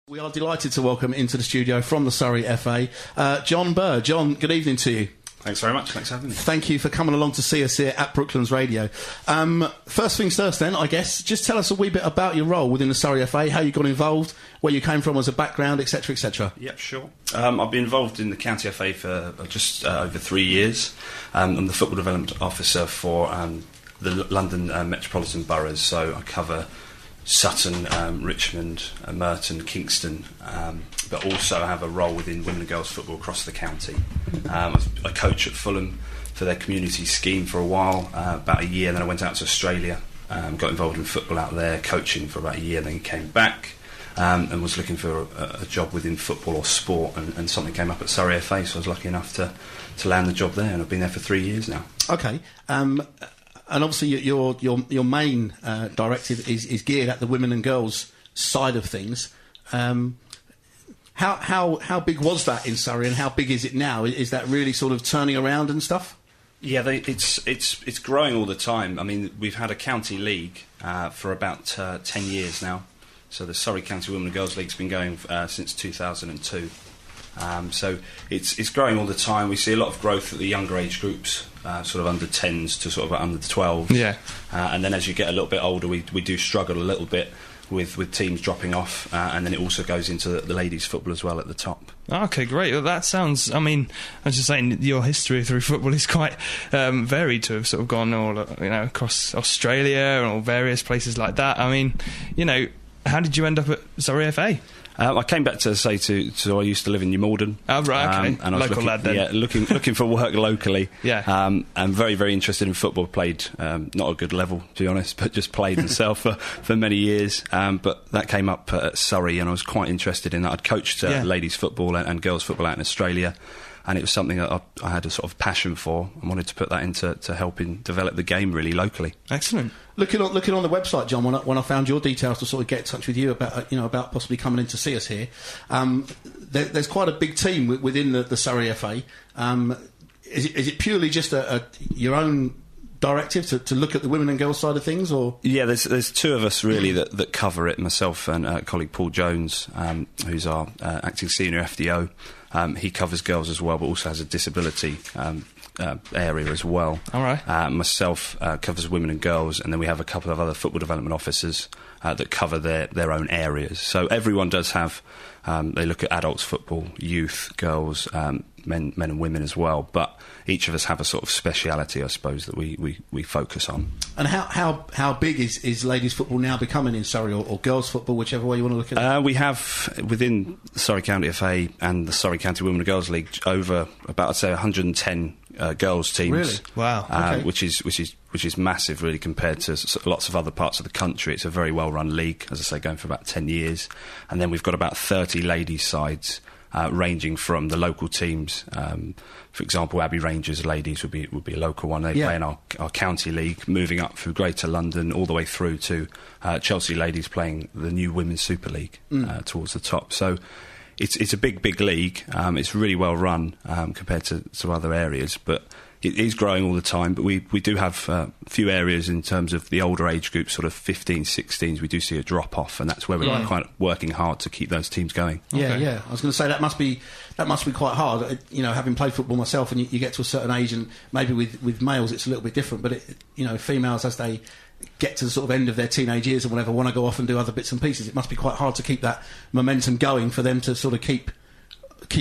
We are delighted to welcome into the studio from the Surrey FA, Jon Burr. Jon, good evening to you. Thanks very much. Thanks for having me. Thank you for coming along to see us here at Brooklands Radio. First things first then, I guess, just tell us a wee bit about your role within the Surrey FA, how you got involved, where you came from as a background, etc, etc. Yep, sure. I've been involved in the County FA for just over 3 years. I'm the Football Development Officer for the London Metropolitan Boroughs, so I cover Sutton, Richmond, Merton, Kingston, but also have a role within women and girls football across the county. I coach at Fulham for their community scheme for a while, about a year, then I went out to Australia, got involved in football out there, coaching for about a year, then came back and was looking for a job within football or sport, and something came up at Surrey FA, so I was lucky enough to land the job there, and I've been there for 3 years now. Okay. And obviously your main directive is geared at the women and girls side of things. How big was that in Surrey, and how big is it now? Is that really sort of turning around and stuff? Yeah, it's growing all the time. I mean, we've had a county league for about 10 years now. So the Surrey County Women and Girls League's been going since 2002. So it's growing all the time. We see a lot of growth at the younger age groups, sort of under 10s to sort of under 12s. Yeah. And then as you get a little bit older, we do struggle a little bit with teams dropping off, and then it also goes into the ladies' football as well at the top. Okay, great. Well, that sounds, I mean, I was just saying, your history through football is quite varied, to have sort of gone all, across Australia and all various places like that. I mean, how did you end up at Surrey FA? I came back to I used to live in New Malden. Oh, right, okay. And I was local lad then. Yeah, looking for work locally. Yeah. And very, very interested in football. Played, not a good level, to be honest, but just played myself for many years. But that came up at Surrey, and I was quite interested in that. I'd coached ladies football and girls football out in Australia, and it was something that I had a sort of passion for, and wanted to put that into helping develop the game really locally. Excellent. Looking on the website, Jon, when I found your details to sort of get in touch with you about possibly coming in to see us here, there's quite a big team within the Surrey FA. Is it purely just your own directive to look at the women and girls side of things, or? Yeah, there's two of us really that cover it. Myself and colleague Paul Jones, who's our acting senior FDO. He covers girls as well, but also has a disability area as well. All right. Myself covers women and girls, and then we have a couple of other football development officers that cover their own areas. So everyone does have, they look at adults football, youth, girls, men and women as well, but each of us have a sort of speciality, I suppose, that we focus on. And how big is ladies football now becoming in Surrey, or girls football, whichever way you want to look at it? We have, within Surrey County FA and the Surrey County Women and Girls League, over about, I'd say, 110 girls teams. Really? Wow. Okay. Which is massive, really, compared to lots of other parts of the country. It's a very well-run league, as I say, going for about 10 years. And then we've got about 30 ladies' sides, ranging from the local teams. For example, Abbey Rangers ladies would be a local one. They play in our county league, moving up through Greater London all the way through to Chelsea ladies playing the new Women's Super League towards the top. So it's a big league. It's really well run compared to other areas, but it is growing all the time. But we do have a few areas in terms of the older age groups, sort of 15s, 16s. We do see a drop off, and that's where we're kind of working hard to keep those teams going. Yeah, okay. Yeah. I was going to say that must be quite hard. Having played football myself, and you get to a certain age, and maybe with males it's a little bit different. But females, as they get to the sort of end of their teenage years or whatever, want to go off and do other bits and pieces. It must be quite hard to keep that momentum going for them to sort of keep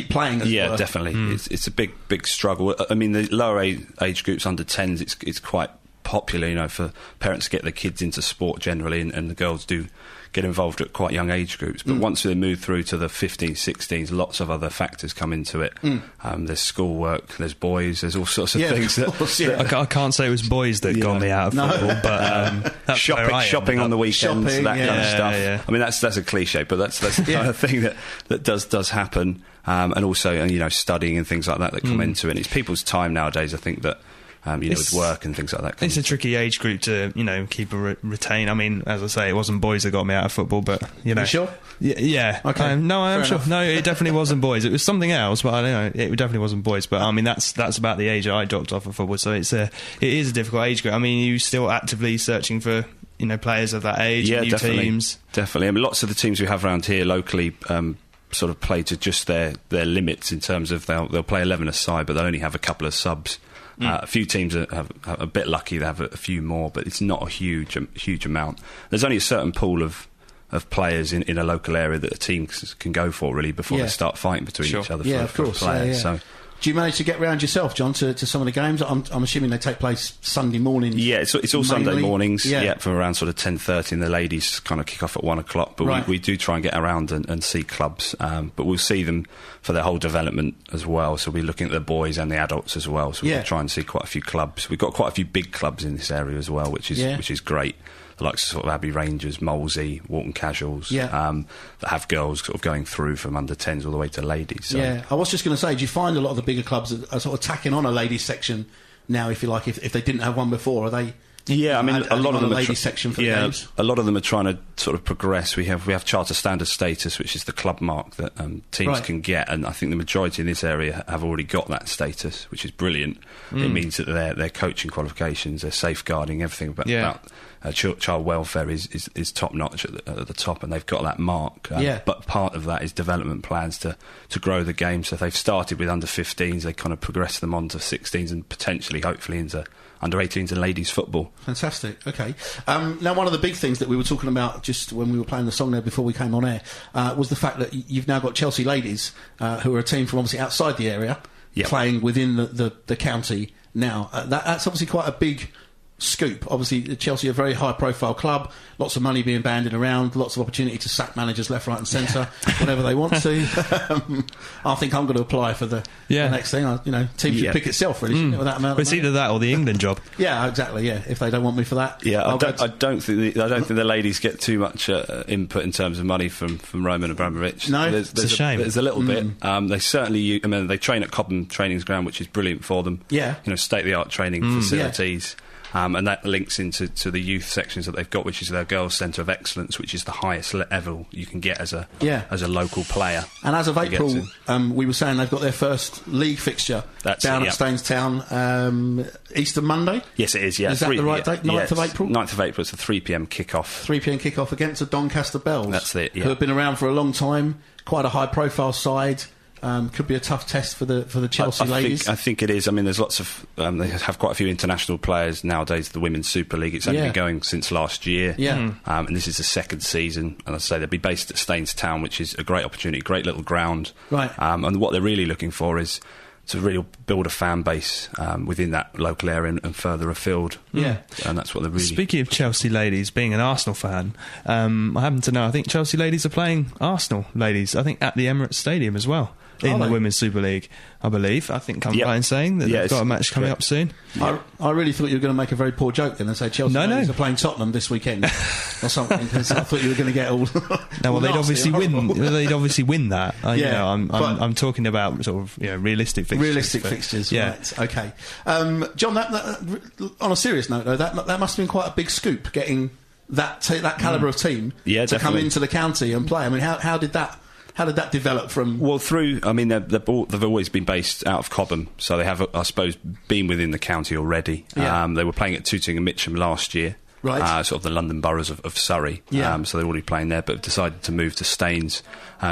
playing. Yeah, definitely. It's a big struggle. I mean, the lower age groups, under 10s, it's quite popular, for parents to get their kids into sport generally, and the girls do get involved at quite young age groups. But once they move through to the 15s, 16s, lots of other factors come into it. There's schoolwork, there's boys, there's all sorts of things. I can't say it was boys that got me out of football, but that's shopping on the weekends, that kind of stuff. Yeah. I mean, that's a cliche, but that's the kind of thing that does happen. And also, studying and things like that come into it. And it's people's time nowadays, I think, that with work and things like that. It's a tricky age group to, keep and retain. I mean, as I say, it wasn't boys that got me out of football, but, You sure? Yeah. Okay. No, I am Fair sure. enough. No, it definitely wasn't boys. It was something else, but I don't know. It definitely wasn't boys. But I mean, that's about the age I dropped off of football. So it is a difficult age group. I mean, are you still actively searching for players of that age, Yeah, new definitely. teams. Definitely. I mean, lots of the teams we have around here locally sort of play to just their limits in terms of they'll play 11 aside, but they'll only have a couple of subs. A few teams are a bit lucky; they have a few more, but it's not a huge amount. There's only a certain pool of players in a local area that a team can go for really before they start fighting between each other for players. So. Do you manage to get round yourself, John, to some of the games? I'm assuming they take place Sunday mornings. Yeah, it's all mainly. Sunday mornings. Yeah, from around sort of 10:30, and the ladies kind of kick off at 1 o'clock. But we do try and get around and see clubs. But we'll see them for their whole development as well. So we're looking at the boys and the adults as well. So we'll try and see quite a few clubs. We've got quite a few big clubs in this area as well, which is great. The likes of sort of Abbey Rangers, Molesey, Walton Casuals, that have girls sort of going through from under 10s all the way to ladies. So. Yeah, I was just going to say, do you find a lot of the bigger clubs are sort of tacking on a ladies section now, if you like, if they didn't have one before? Are they? Yeah, I mean, a lot of them are ladies section for the games. A lot of them are trying to sort of progress. We have charter standard status, which is the club mark that teams can get, and I think the majority in this area have already got that status, which is brilliant. It means that their coaching qualifications, their safeguarding, everything about child welfare is top notch at the top, and they've got that mark. But part of that is development plans to grow the game. So if they've started with under 15s, they kind of progress them on to 16s and potentially, hopefully, into under 18s and ladies football. Fantastic. Okay. Now, one of the big things that we were talking about just when we were playing the song there before we came on air was the fact that you've now got Chelsea ladies, who are a team from obviously outside the area, playing within the county now. That's obviously quite a big scoop. Obviously, Chelsea are a very high-profile club, lots of money being banded around, lots of opportunity to sack managers left, right and centre whenever they want to. I think I'm going to apply for the next thing. Team should pick itself, really, shouldn't it, with that amount of It's money? either that or the England job. Yeah, exactly, if they don't want me for that. Yeah, I don't think the ladies get too much input in terms of money from Roman Abramovich. No, it's a shame. There's a little bit. They certainly, they train at Cobham Training Ground, which is brilliant for them. Yeah. State-of-the-art training facilities. And that links into the youth sections that they've got, which is their Girls' Centre of Excellence, which is the highest level you can get as a local player. And as of April, we were saying they've got their first league fixture down at Staines Town, Easter Monday. Yes, it is. Yeah, is that the right date? 9th of April. 9th of April. It's a 3 p.m. kickoff. 3 p.m. kickoff against the Doncaster Bells. That's it. Yeah. Who have been around for a long time, quite a high-profile side. Could be a tough test for the Chelsea ladies. I think it is. I mean, there's lots of they have quite a few international players nowadays. The Women's Super League, it's only been going since last year. And this is the second season. And I say they'll be based at Staines Town, which is a great opportunity, great little ground. Right. And what they're really looking for is to really build a fan base within that local area and further afield. Yeah. And that's what they're really... Speaking of Chelsea ladies, being an Arsenal fan, I happen to know, I think Chelsea ladies are playing Arsenal ladies, I think at the Emirates Stadium as well. In the Women's Super League, I believe. I think I'm right in saying that they've got a match coming up soon. I really thought you were going to make a very poor joke then and say Chelsea ladies are playing Tottenham this weekend or something, because I thought you were going to get all... No, well, they'd obviously win. They'd obviously win that. I'm talking about sort of realistic fixtures. Realistic fixtures, right. Okay. John, that, on a serious note, though, that must have been quite a big scoop, getting that calibre of team to come into the county and play. I mean, how did that develop from... Well, they've always been based out of Cobham, so they have, I suppose, been within the county already. Yeah. They were playing at Tooting and Mitcham last year, right? Sort of the London boroughs of Surrey. Yeah. So they're already playing there, but have decided to move to Staines,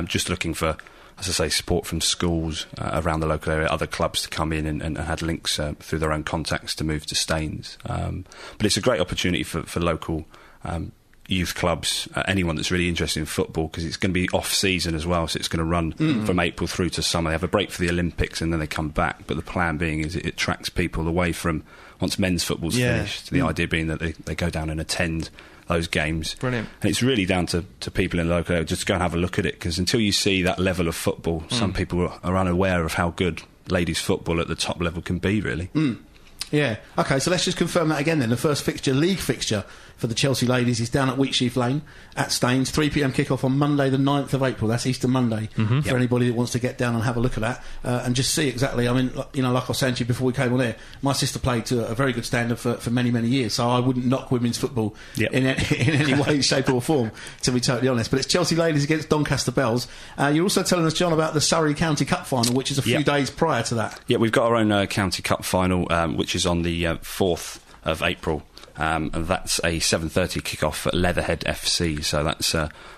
just looking for, as I say, support from schools around the local area, other clubs to come in and had links through their own contacts to move to Staines. But it's a great opportunity for local... youth clubs, anyone that's really interested in football, because it's going to be off-season as well, so it's going to run from April through to summer. They have a break for the Olympics and then they come back, but the plan being is it attracts people away from, once men's football's finished, the idea being that they go down and attend those games. Brilliant. And it's really down to people in the local area just to go and have a look at it, because until you see that level of football, some people are unaware of how good ladies football at the top level can be, really. Yeah. OK, so let's just confirm that again then. The first fixture, league fixture for the Chelsea ladies, is down at Wheatsheaf Lane at Staines. 3 p.m. kickoff on Monday the 9th of April. That's Easter Monday for anybody that wants to get down and have a look at that and just see exactly. I mean, like I was saying to you before we came on air, my sister played to a very good standard for many, many years, so I wouldn't knock women's football in any way, shape or form, to be totally honest. But it's Chelsea ladies against Doncaster Bells. You're also telling us, John, about the Surrey County Cup final, which is a few days prior to that. Yeah, we've got our own County Cup final, which is on the 4th of April. and that's a 7:30 kick-off at Leatherhead FC, so that's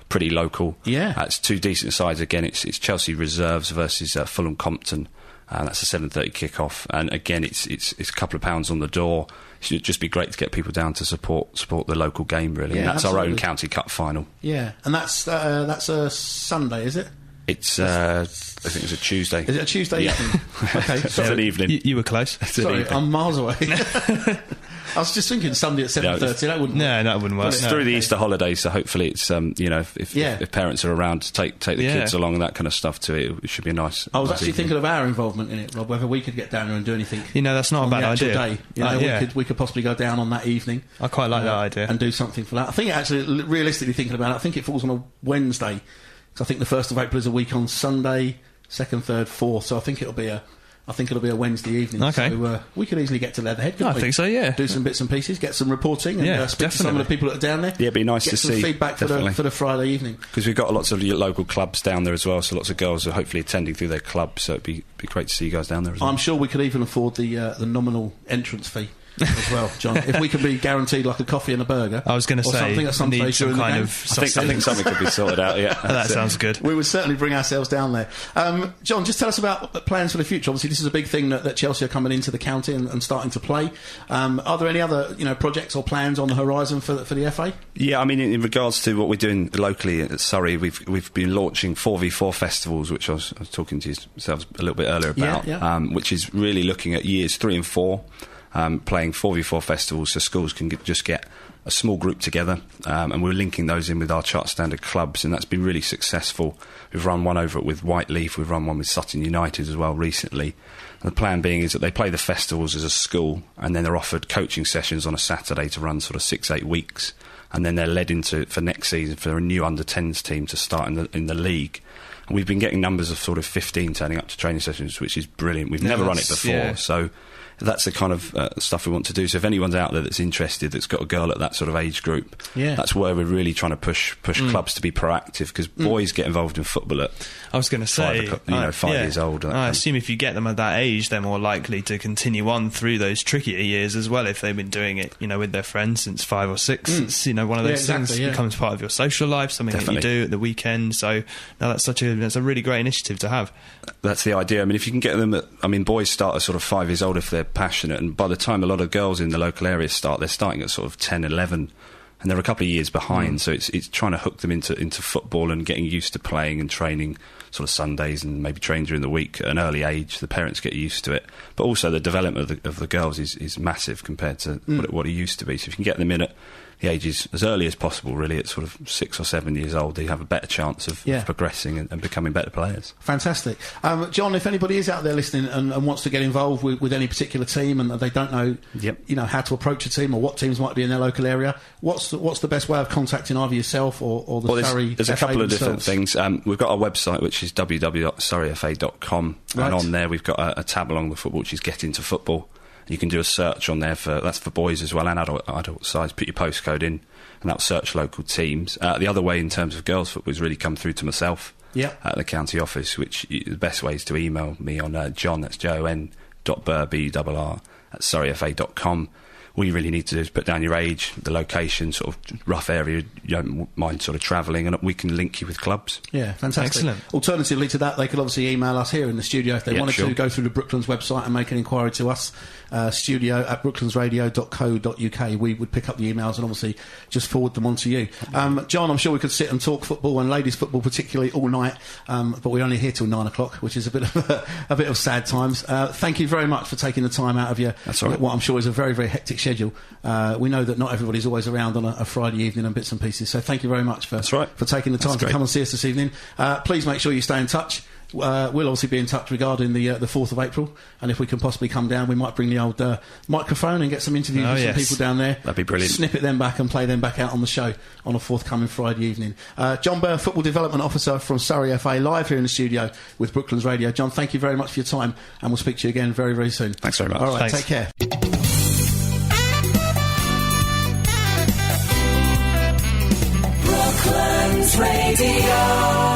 pretty local. Yeah. It's two decent sides. Again, it's Chelsea Reserves versus Fulham Compton. That's a 7:30 kick-off, and again, it's a couple of pounds on the door. It should just be great to get people down to support the local game, really. Yeah, and that's absolutely. our own County Cup final. Yeah, and that's a Sunday, is it? It's I think it's a Tuesday. Is it a Tuesday evening? Okay, It's an evening. You were close. Sorry, I'm miles away. I was just thinking Sunday at 7:30. That wouldn't. No, that wouldn't work. It's through the Easter holidays, so hopefully it's if parents are around to take the kids along and that kind of stuff to it, it should be nice. I was actually thinking of our involvement in it, Rob. Whether we could get down there and do anything. That's not a bad idea. Day. We could possibly go down on that evening. I quite like that idea and do something for that. I think actually, realistically thinking about it, I think it falls on a Wednesday. So I think the 1st of April is a week on Sunday, 2nd, 3rd, 4th. So I think it'll be a Wednesday evening. Okay. So we could easily get to Leatherhead, couldn't we? I think so, yeah. Do some bits and pieces, get some reporting, and speak to some of the people that are down there. Yeah, it'd be nice to see. Get some feedback for the Friday evening. Because we've got lots of local clubs down there as well, so lots of girls are hopefully attending through their clubs, so it'd be great to see you guys down there as well. I'm sure we could even afford the nominal entrance fee. As well, John. If we could be guaranteed like a coffee and a burger, I was going to say something at some stage during the game. I think something could be sorted out. Yeah, that sounds good. We would certainly bring ourselves down there. John, just tell us about plans for the future. Obviously, this is a big thing that Chelsea are coming into the county and starting to play. Are there any other projects or plans on the horizon for the FA? Yeah, I mean, in regards to what we're doing locally at Surrey, we've been launching 4v4 festivals, which I was talking to yourselves a little bit earlier about, which is really looking at years 3 and 4. Playing 4v4 festivals so schools can just get a small group together, and we're linking those in with our chart standard clubs, and that's been really successful. We've run one over with Whiteleaf, we've run one with Sutton United as well recently. And the plan being is that they play the festivals as a school, and then they're offered coaching sessions on a Saturday to run sort of 6-8 weeks, and then they're led into for next season for a new under-10s team to start in the league. And we've been getting numbers of sort of 15 turning up to training sessions, which is brilliant. We've never run it before, so that's the kind of stuff we want to do. So if anyone's out there that's interested, that's got a girl at that sort of age group, that's where we're really trying to push clubs to be proactive, because boys get involved in football at I was going to say 5 years old. I assume if you get them at that age, they're more likely to continue on through those trickier years as well. If they've been doing it, with their friends since 5 or 6, it's one of those things that becomes part of your social life, something that you do at the weekend. So no, that's a really great initiative to have. That's the idea. I mean, if you can get them boys start at sort of 5 years old if they're passionate, and by the time a lot of girls in the local area start, they're starting at sort of 10, 11, and they're a couple of years behind. So it's trying to hook them into football and getting used to playing and training sort of Sundays and maybe training during the week at an early age. The parents get used to it, but also the development of the girls is massive compared to what it used to be. So if you can get them in at the ages as early as possible, really at sort of 6 or 7 years old, they have a better chance of progressing and becoming better players. Fantastic. John, if anybody is out there listening and wants to get involved with any particular team and they don't know how to approach a team or what teams might be in their local area, what's the best way of contacting either yourself or the Surrey there's FA a couple of themselves? different things. We've got our website, which is www.surreyfa.com, and on there we've got a tab along the football, which is Get Into Football. You can do a search on there that's for boys as well and adult sides. Put your postcode in, and that'll search local teams. The other way in terms of girls football is really come through to myself at the county office, which the best way is to email me on John, that's Jon.Burr, BRR, at surreyfa.com. All you really need to do is put down your age, the location, sort of rough area you don't mind sort of travelling, and we can link you with clubs. Yeah, fantastic. Excellent. Alternatively to that, they could obviously email us here in the studio if they wanted to go through the Brooklands website and make an inquiry to us, studio@brooklandsradio.co.uk. We would pick up the emails and obviously just forward them on to you. John, I'm sure we could sit and talk football and ladies football particularly all night, but we're only here till 9 o'clock, which is a bit of sad times. Thank you very much for taking the time out of what I'm sure is a very, very hectic schedule. We know that not everybody's always around on a Friday evening and bits and pieces, so thank you very much for taking the time to come and see us this evening. Please make sure you stay in touch. We'll obviously be in touch regarding the 4th of April, and if we can possibly come down, we might bring the old microphone and get some interviews with some people down there. That'd be brilliant. Snip it them back and play them back out on the show on a forthcoming Friday evening. Jon Burr, Football Development Officer from Surrey FA, live here in the studio with Brooklands Radio. John, thank you very much for your time, and we'll speak to you again very, very soon. Thanks very much. All right, Thanks. Take care. Brooklands Radio.